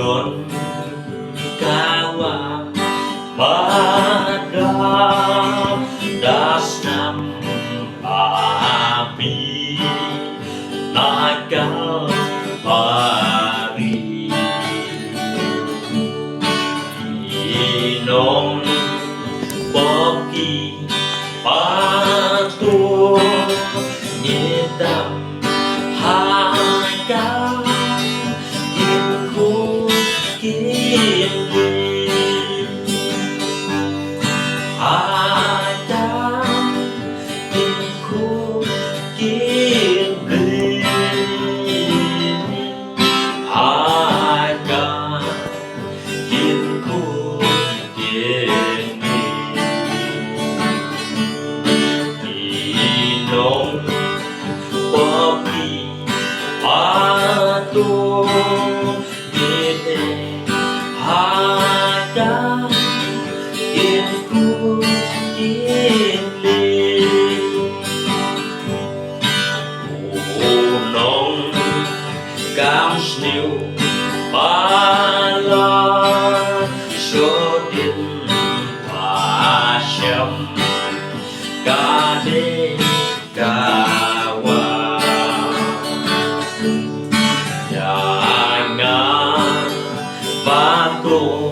Don kawa padam dasnam api nagal pari inom poki patu hitam hakainku kini adainku kini adainku kini inom poki patu gede adainku kini unong cam sniu pala sodin pasam kade kawa jangan batu